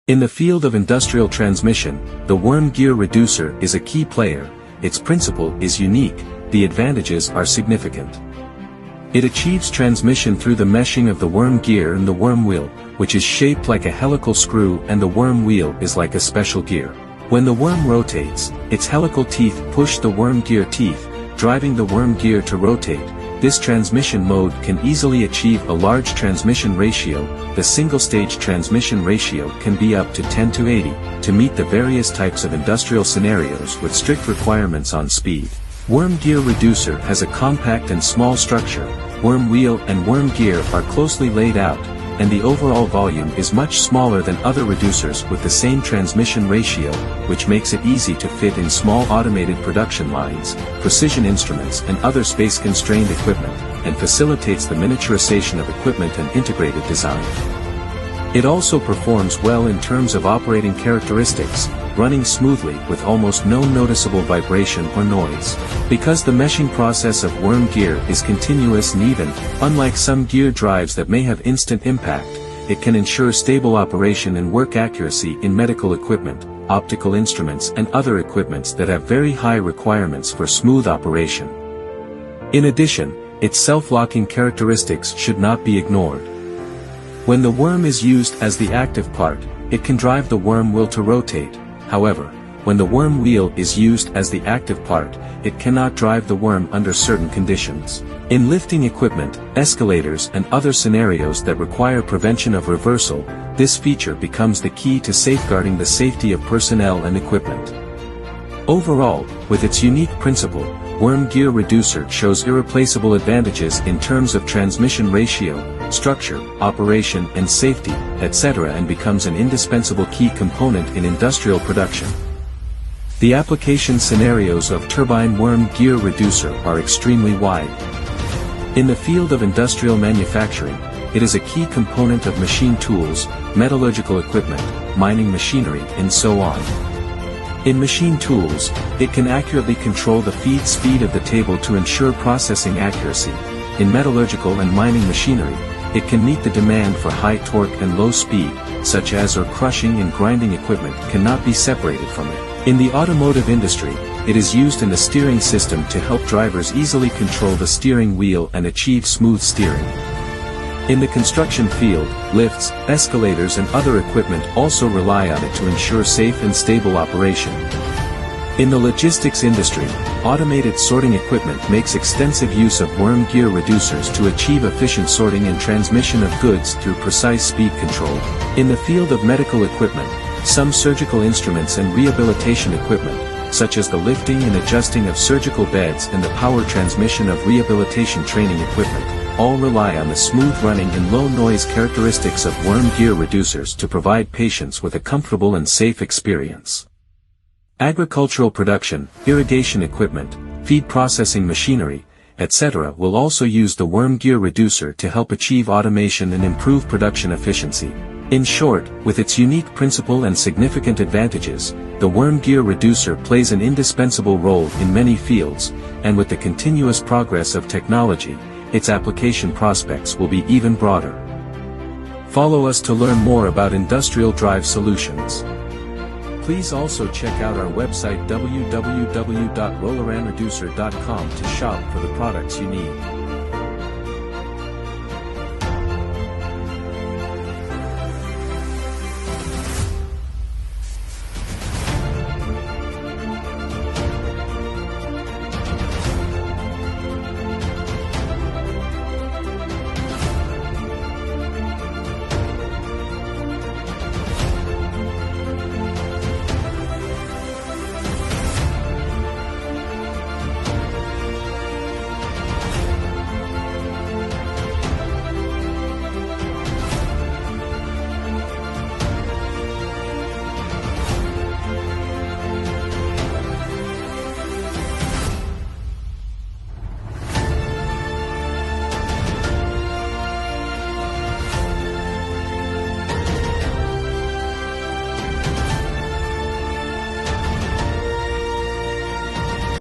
In the field of industrial transmission, the worm gear reducer is a key player. Its principle is unique, the advantages are significant. It achieves transmission through the meshing of the worm gear and the worm wheel, which is shaped like a helical screw, and the worm wheel is like a special gear. When the worm rotates, its helical teeth push the worm gear teeth, driving the worm gear to rotate. This transmission mode can easily achieve a large transmission ratio. The single-stage transmission ratio can be up to 10:80, to meet the various types of industrial scenarios with strict requirements on speed. Worm gear reducer has a compact and small structure. Worm wheel and worm gear are closely laid out, and the overall volume is much smaller than other reducers with the same transmission ratio, which makes it easy to fit in small automated production lines, precision instruments and other space-constrained equipment, and facilitates the miniaturization of equipment and integrated design. It also performs well in terms of operating characteristics, running smoothly with almost no noticeable vibration or noise. Because the meshing process of worm gear is continuous and even, unlike some gear drives that may have instant impact, it can ensure stable operation and work accuracy in medical equipment, optical instruments and other equipments that have very high requirements for smooth operation. In addition, its self-locking characteristics should not be ignored. When the worm is used as the active part, it can drive the worm wheel to rotate. However, when the worm wheel is used as the active part, it cannot drive the worm under certain conditions. In lifting equipment, escalators and other scenarios that require prevention of reversal, this feature becomes the key to safeguarding the safety of personnel and equipment. Overall, with its unique principle, worm gear reducer shows irreplaceable advantages in terms of transmission ratio, structure, operation and safety, etc., and becomes an indispensable key component in industrial production. The application scenarios of turbine worm gear reducer are extremely wide. In the field of industrial manufacturing, it is a key component of machine tools, metallurgical equipment, mining machinery and so on. In machine tools, it can accurately control the feed speed of the table to ensure processing accuracy. In metallurgical and mining machinery, it can meet the demand for high torque and low speed, such as or crushing and grinding equipment cannot be separated from it. In the automotive industry, it is used in the steering system to help drivers easily control the steering wheel and achieve smooth steering. In the construction field, lifts, escalators and other equipment also rely on it to ensure safe and stable operation. In the logistics industry, automated sorting equipment makes extensive use of worm gear reducers to achieve efficient sorting and transmission of goods through precise speed control. In the field of medical equipment, some surgical instruments and rehabilitation equipment, such as the lifting and adjusting of surgical beds and the power transmission of rehabilitation training equipment, all rely on the smooth running and low noise characteristics of worm gear reducers to provide patients with a comfortable and safe experience. Agricultural production, irrigation equipment, feed processing machinery, etc. will also use the worm gear reducer to help achieve automation and improve production efficiency. In short, with its unique principle and significant advantages, the worm gear reducer plays an indispensable role in many fields, and with the continuous progress of technology, its application prospects will be even broader. Follow us to learn more about industrial drive solutions. Please also check out our website www.rolleranreducer.com to shop for the products you need.